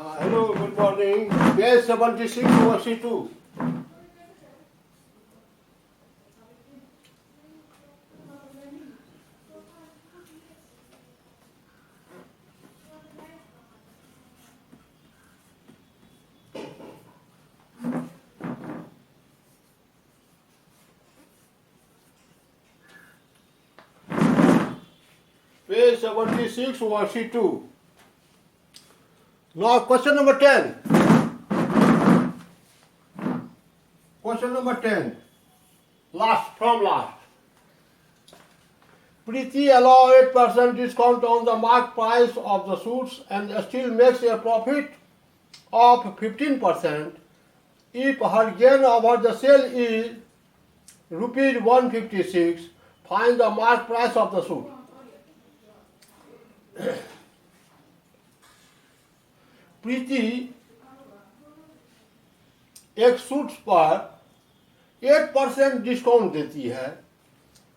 Hello, good morning. Page 76 worksheet 2. Page 76 worksheet 2. Now question number 10. Question number 10. Last. Preeti allow 8% discount on the mark price of the suits and still makes a profit of 15% if her gain over the sale is rupees 156. Find the mark price of the suit. प्रीति एक suit पर 8% discount देती है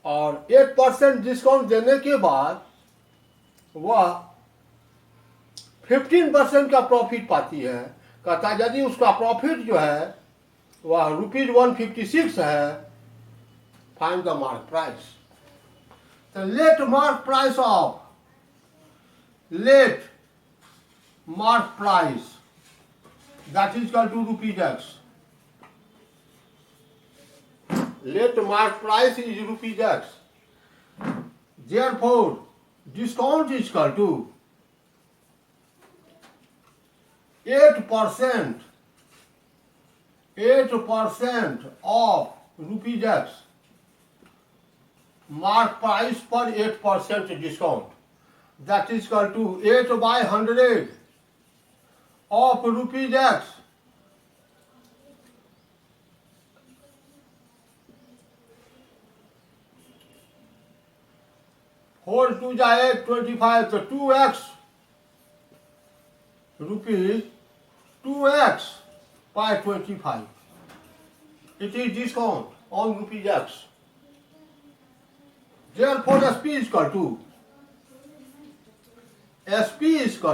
और 8% discount देने के बाद वह 15% का प्रॉफिट पाती है। कहता है यदि उसका प्रॉफिट जो है वह रुपीज 156 है, फाइंड द मार्क प्राइस। तो let mark price that is equal to rupees x. Let mark price is rupees x. Therefore, discount is equal to 8% of rupees x. Mark price पर 8% discount. That is equal to 8 by 100 of rupees x. Four two ja 8, 25, so 2x rupees 2x by 25. It is discount on rupees x. Therefore, SP is equal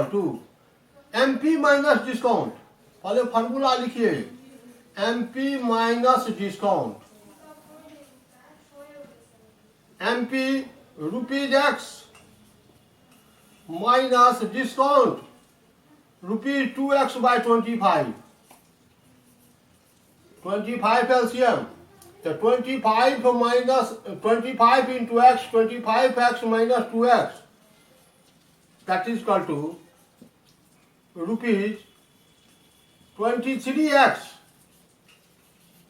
to MP minus discount. पहले formula लिखिए, MP minus discount. MP rupees x minus discount rupees 2x by 25। 25 LCM, तो 25 minus 25 into x, 25x minus 2x, that is equal to rupees 23x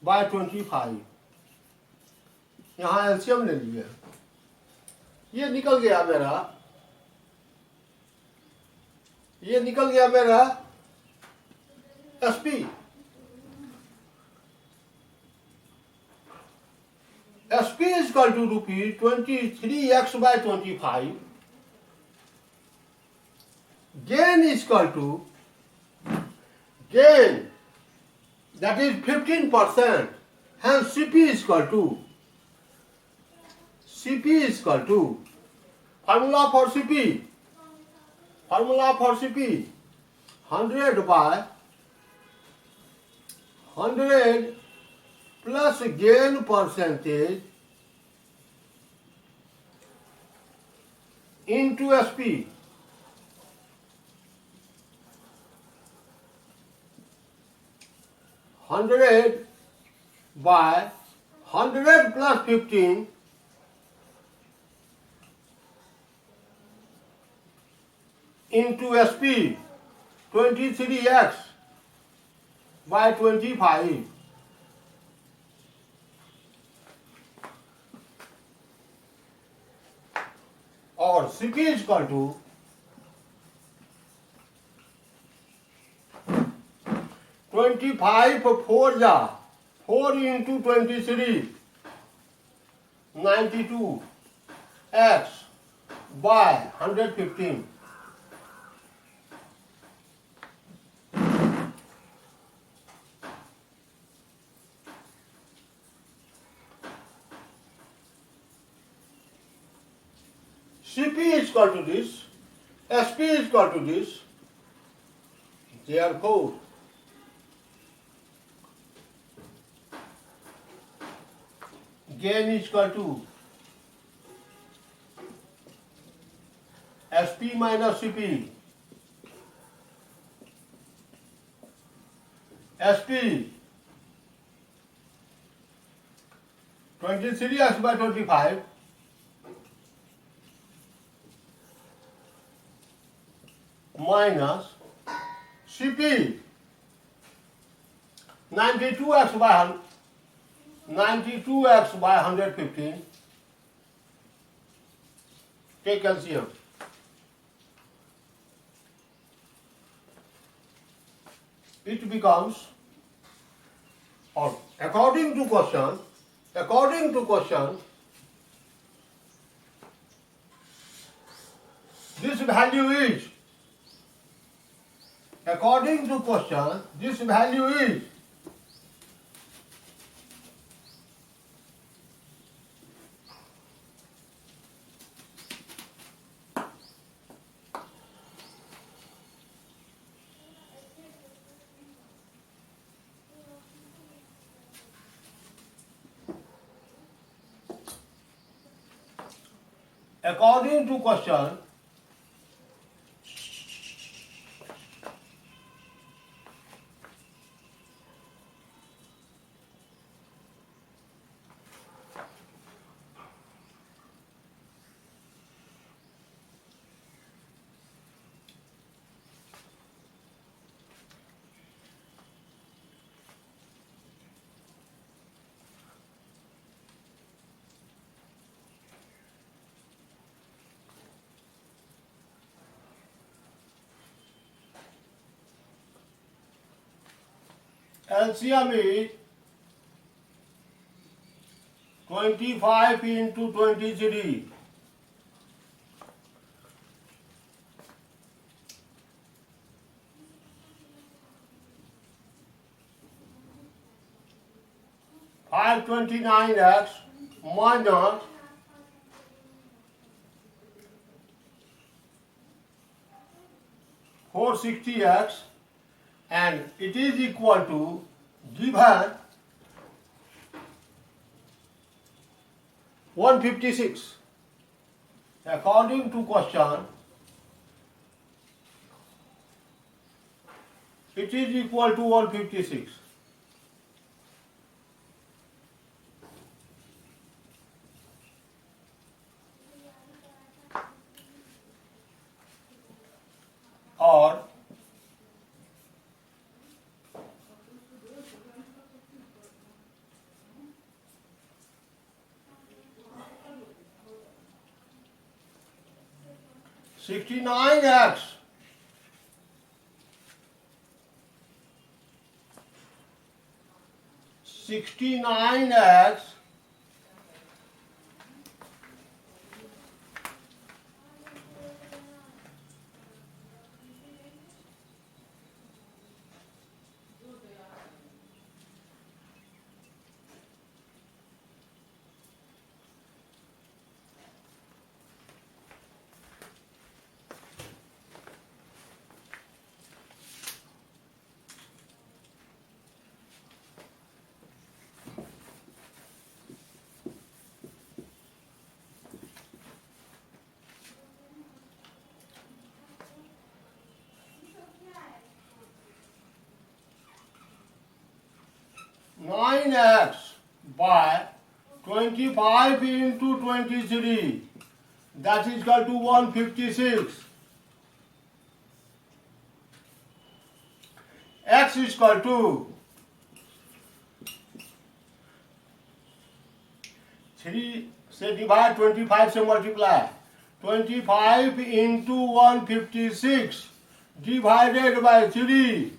by 25। यहाँ LCM ले लीजिए, ये निकल गया मेरा SP. SP is equal to rupees 23x by 25. Gain is equal to that is 15%. Hence CP is equal to formula for CP 100 by 100 plus gain percentage into SP. $100 by 100 plus 15 into SP 23x by 25. और CP is equal to 25 4 जा 4 into 23 92 x by 115. CP is equal to this, SP is equal to this. Therefore, gain is equal to SP minus CP. SP 23x by 25 minus CP 92x by 115. Take LCM. It becomes, or according to question, this value is, according to question, this value is according to question, LCM is 25 into 23. Five 29x minus 460x, and it is equal to given 156. According to question, it is equal to 156. Or $69x (9x) by 25 into 23, that is equal to 156. X is equal to 3, say divide 25 से multiply. 25 into 156 divided by 3.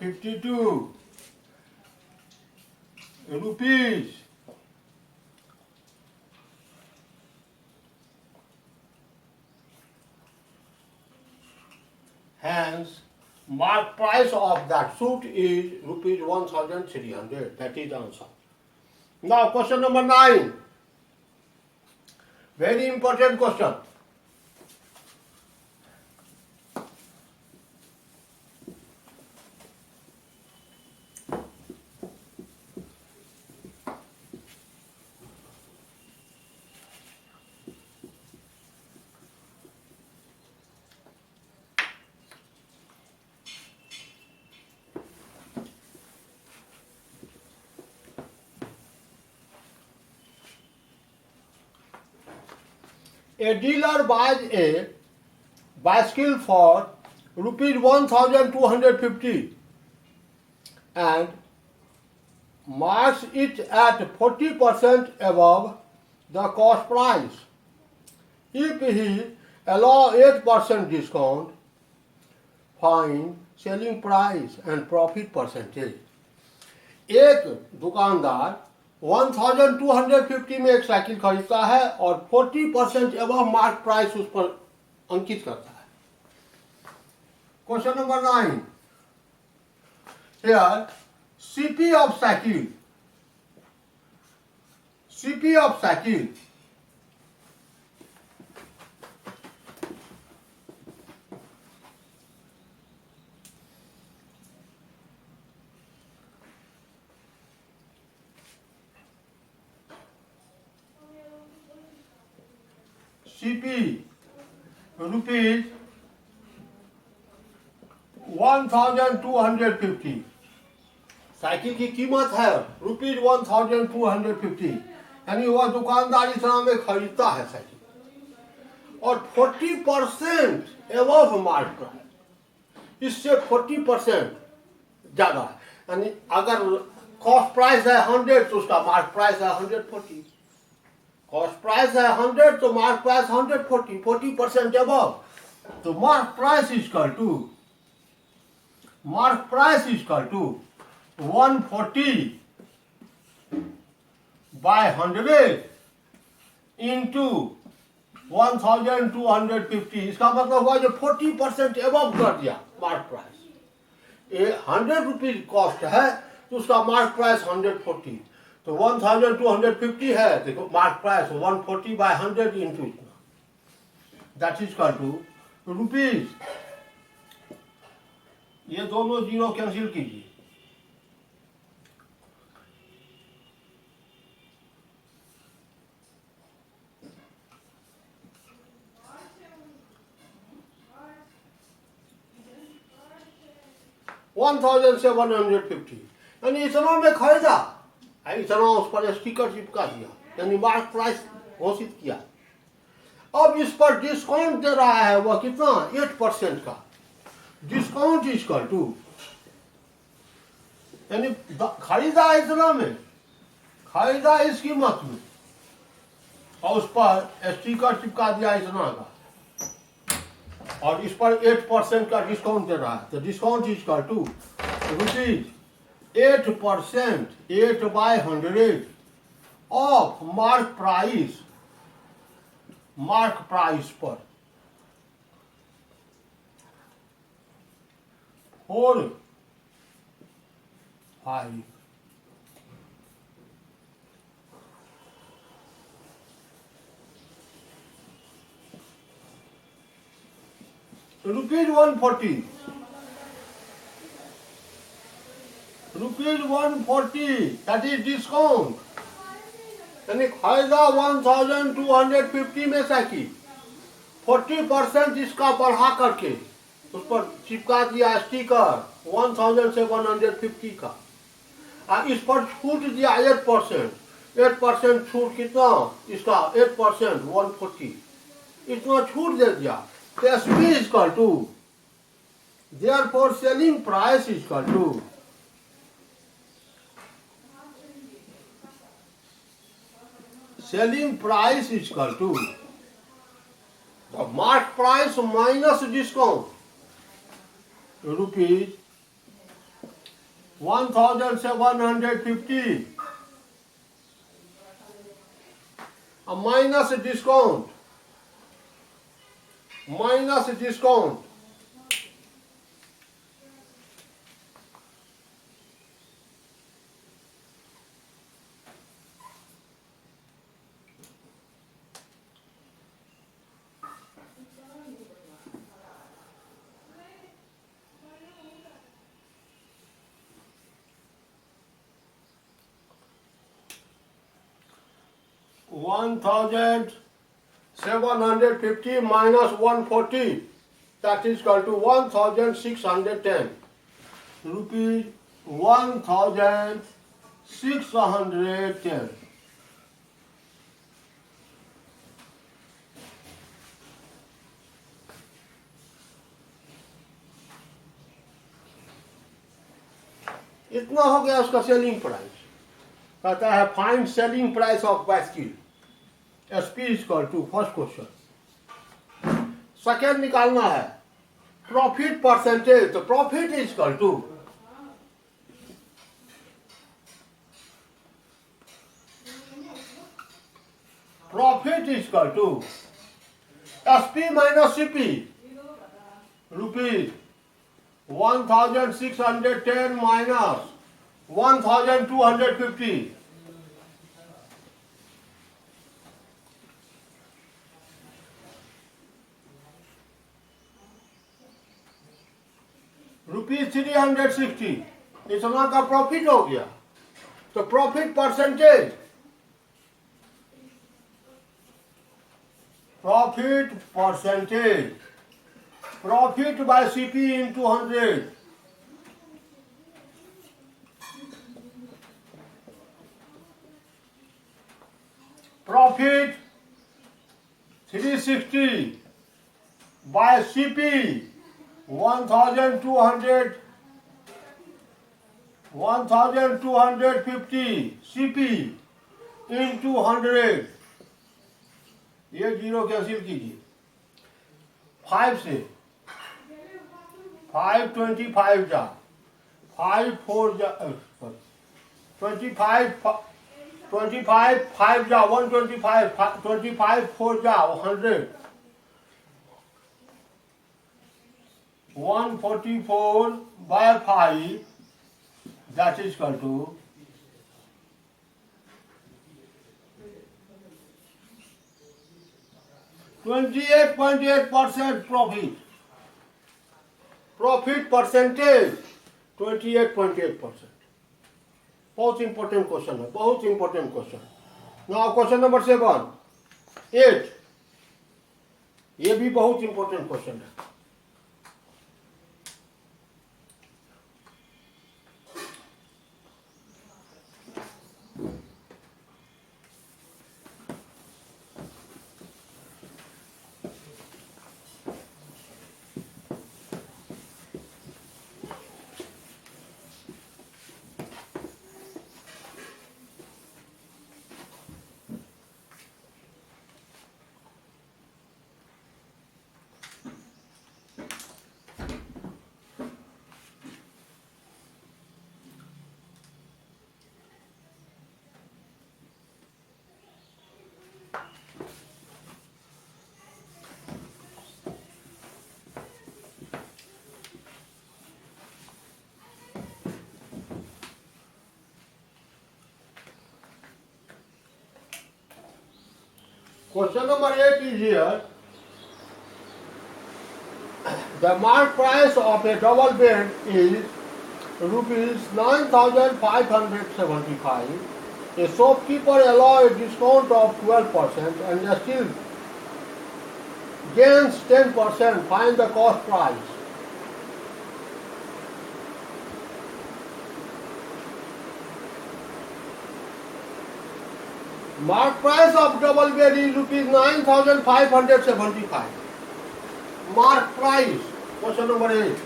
52 rupees. Hence, mark price of that suit is rupees 1,300. That is the answer. Now, question number 9. Very important question. A dealer buys a bicycle for rupees 1250 and marks it at 40% above the cost price. If he allow 8% discount, find selling price and profit percentage. एक दुकानदार 1250 में एक cycle खरीदता है और 40% above mark price उस पर अंकित करता है. Question number 9. Here, CP of cycle. CP of cycle. CP rupees 1250. Cycle की कीमत है रुपीज 1250, यानी वह दुकानदार इस नाम में खरीदता है साइकिल और 40% एबव मार्क प्राइस, इससे 40% ज्यादा है. यानी अगर कॉस्ट प्राइस है 100 तो उसका मार्क प्राइस है 140. कॉस्ट प्राइस है 100 तो मार्क प्राइस 140, 40% एबव. तो mark price equal to 140 by 100 into 1250. इसका मतलब हुआ जो 40% एबव कर दिया मार्क प्राइस. ये 100 रुपीज कॉस्ट है तो उसका मार्क प्राइस 140. तो 1250 है तो मार्क प्राइस 140 by 100 इंटू इतना, that is equal to rupees. ये दोनों जीरो कैंसिल कीजिए. $1,750, यानी इतना में खरीदा, इतना उस पर स्टिकर चिपका दिया, यानी मार्क प्राइस घोषित किया. अब इस पर डिस्काउंट दे रहा है वह कितना, 8% का डिस्काउंट इक्वल टू, यानी खरीदा इतना में, खरीदा इस कीमत में और उस पर स्टिकर चिपका दिया इतना का और इस पर 8% का डिस्काउंट दे रहा है. तो discount equal to rupees 8%, 8 by 100 of mark price पर 4.5. Rupees 140, that is discount. यानी फायदा 1250 में साइकिल 40% इसका बढ़ा करके उस पर चिपका दिया स्टिकर 1750 का. इस पर छूट दिया 8% छूट कितना, इसका 8% 140, इतना छूट दे दिया. तो SP is equal to, therefore selling price is equal to the mark price minus discount, rupees 1750 minus discount. $1,750 minus 140, that is equal to 1,610. Rupees 1,610. इतना हो गया उसका सेलिंग प्राइस। कहता है find selling price of bicycle, SP equal to first question. Second निकालना है profit percentage, तो profit equal to SP minus CP, rupees 1610 minus 1250, rupees 360, इतना का प्रॉफिट हो गया। तो profit percentage, profit by CP into 100, profit 360 by CP 1250 CP into 100, ये zero cancel कीजिए। 5 से 5 25 जा, 5 4 जा, 25 5 जा 125, 25 4 जा 100, 144 by 5, that is equal to 28.8% profit. Profit percentage 28.8%. बहुत इंपॉर्टेंट क्वेश्चन है, बहुत important question. Now question number 8, ये भी बहुत इंपॉर्टेंट क्वेश्चन है। Question number 8 is here. The mark price of a double bed is rupees 9,575. A shopkeeper allows a discount of 12% and still gains 10%. Find the cost price. Mark price of double bed is rupees 9,575. Mark price, question number 8.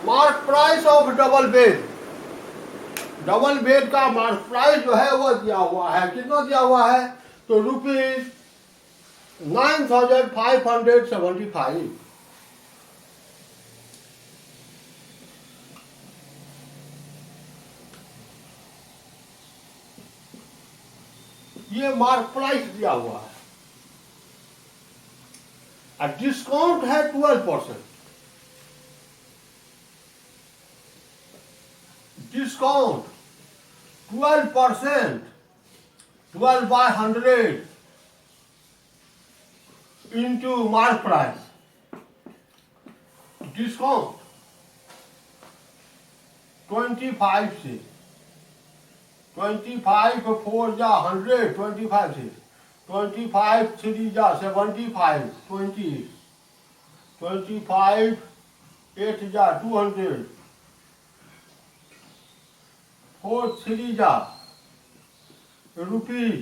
Mark price of double bed. Double bed का mark price जो है वो दिया हुआ है, कितना दिया हुआ है? तो रुपीज 9,575। ये मार्क प्राइस दिया हुआ है और डिस्काउंट है 12%। Discount 12%, 12 by 100 into mark price. Discount 25 से 25 4 जा 100, 25 से 25 3 जा 75, 20 25 8 जा 200, 4 3 जा rupees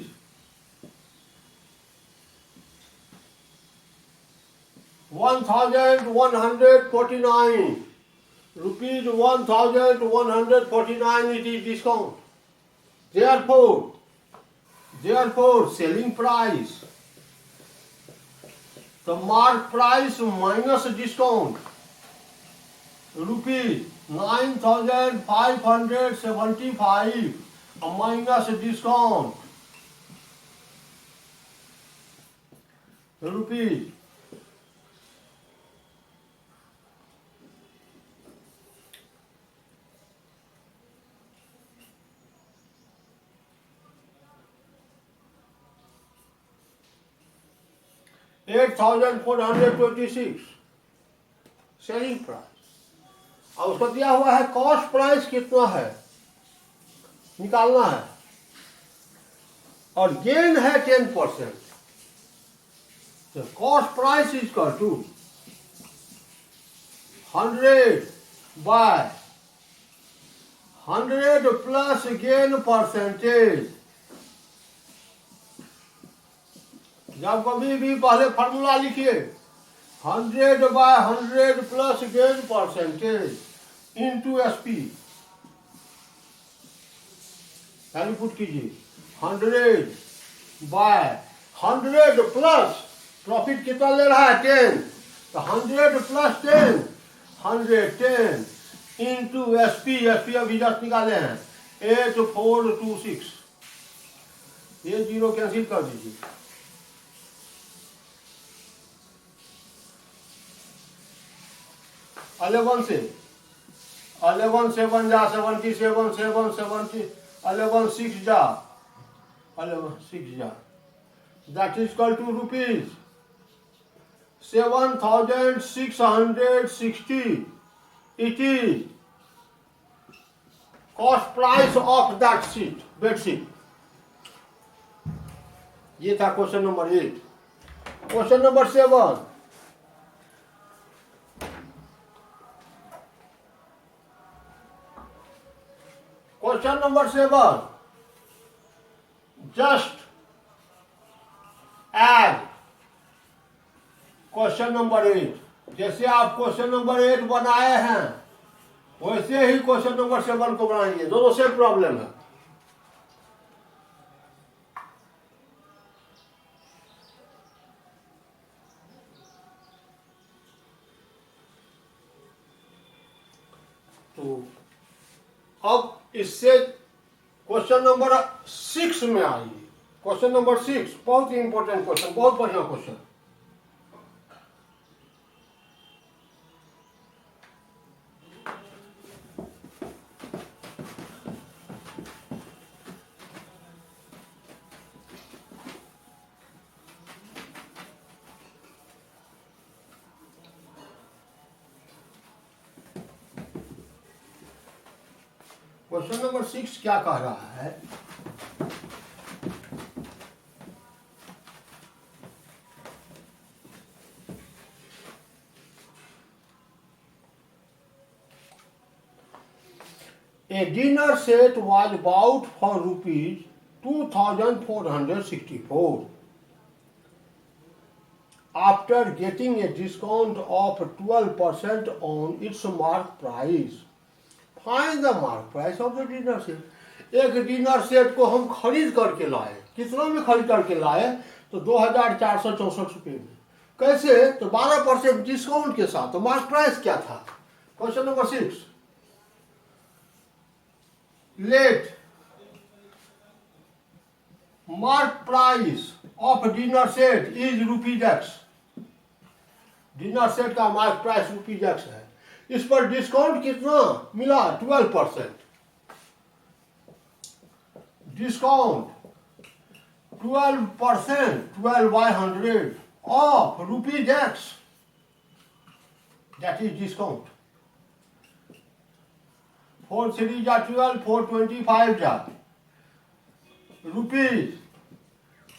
1,149। rupees 1149 it is discount. Therefore, selling price, the mark price minus discount, rupees 9575 minus discount, rupees 8426 selling price. अब उसको दिया हुआ है कॉस्ट प्राइस कितना है निकालना है, और गेन है 10%। तो cost price is equal to 100/100 plus gain percentage. जब कभी भी पहले फार्मूला लिखिए 100/100 plus gain percentage into SP, value put कीजिए 100/100 प्लस प्रॉफिट कितना ले रहा है 10, तो 100 प्लस 10 110 इंटू SP अभी जस्ट निकाले हैं 8426, ये जीरो कैंसिल कर दीजिए। 11 से 11 7 जा 77 7 70 11 6 जा 11 6 जा, that is equal to rupees 7660। it is cost price of that sheet, bed sheet। ये था question number 8। Question number 7, question number 7, just add question number 8। जैसे आप क्वेश्चन नंबर 8 बनाए हैं वैसे ही क्वेश्चन नंबर 7 को बनाएंगे, दोनों सेम प्रॉब्लम है। तो अब इससे क्वेश्चन नंबर 6 में आइए। क्वेश्चन नंबर 6 बहुत ही इंपॉर्टेंट क्वेश्चन, बहुत बढ़िया क्वेश्चन। क्वेश्चन नंबर 6 क्या कह रहा है, a dinner set was bought for rupees 2464 after getting a discount of 12% on its mark price। Find the mark price of the dinner set. एक dinner set को हम खरीद करके लाए, कितना में खरीद करके लाए, तो 2464 रुपये में। कैसे, तो 12% डिस्काउंट के साथ। तो मार्क प्राइस क्या था, question number 6, let mark price of dinner set is ₹X। Dinner set का मार्क प्राइस ₹X है, इस पर डिस्काउंट कितना मिला 12%। Discount 12%, 12/100 of ₹X, that is discount. 4 3 जा 12, 425 जा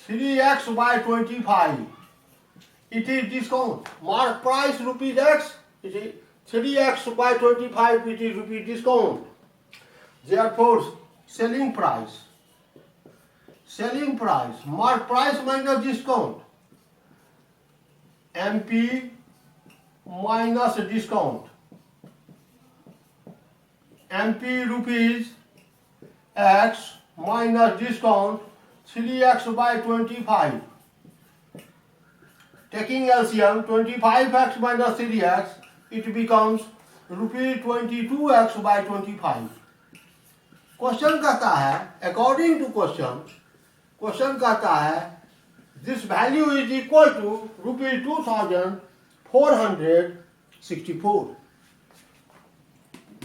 ₹3X/25, it is discount। mark price ₹X, it is 3X/25, it is rupee discount। Therefore selling price mark price minus discount, MP minus discount, MP rupees x minus discount 3x by 25. Taking LCM 25x minus 3x, it becomes रुपये 22x by 25. Question कहता है, according to question कहता है this value is equal to रुपये 2464.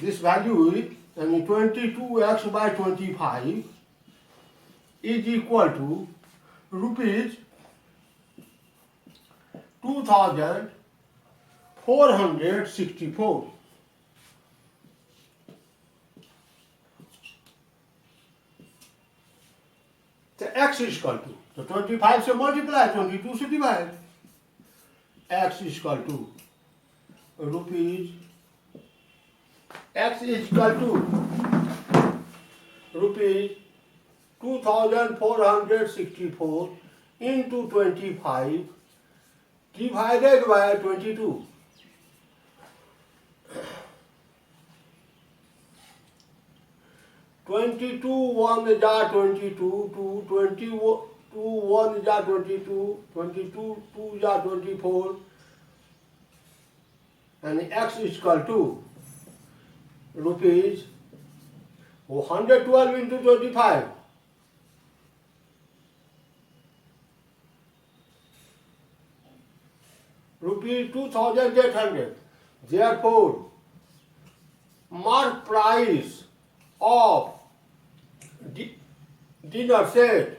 This value यानी 22x by 25 is equal to rupees 2464. तो x is equal to, तो 25 से मल्टीप्लाई 22 से divide, x is equal to rupees x is equal to rupees 2464 into 25 divided by 22. 22 1 जा 22, 22 1 जा 22, 22 2 जा 24, and x is equal to rupees 112 into 25. Rupees 2800. Therefore, mark price of dinner set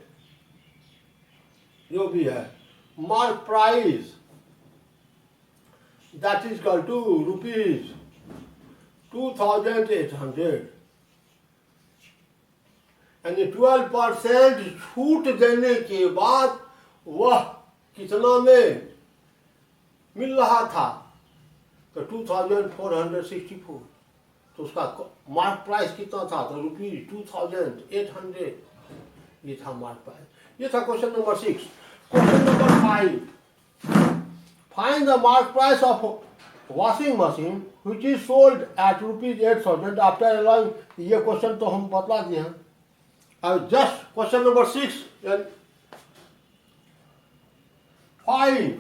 जो भी है, mark price that is equal to rupees 2800. and 12% छूट देने के बाद वह कितना में मिल रहा था, तो 2464. तो उसका मार्क प्राइस कितना था, तो रुपीज 2800 ये था मार्क प्राइस. ये था question number 6. Question number 5, find the mark price of washing machine which is sold at rupees 8000 after allowing. ये क्वेश्चन तो हम बतला दिए हैं. अब just question number 6 5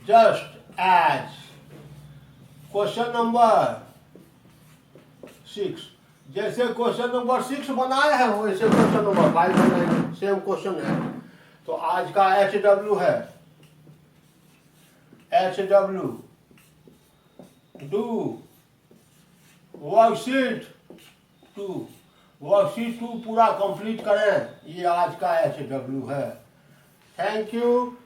just as question number 6, जैसे क्वेश्चन नंबर 6 बनाए हैं वैसे क्वेश्चन नंबर 5 बनाएंगे. सेम क्वेश्चन है. तो आज का HW है, HW डू वर्कशीट 2. वर्कशीट 2 पूरा कंप्लीट करें. ये आज का HW है. Thank you.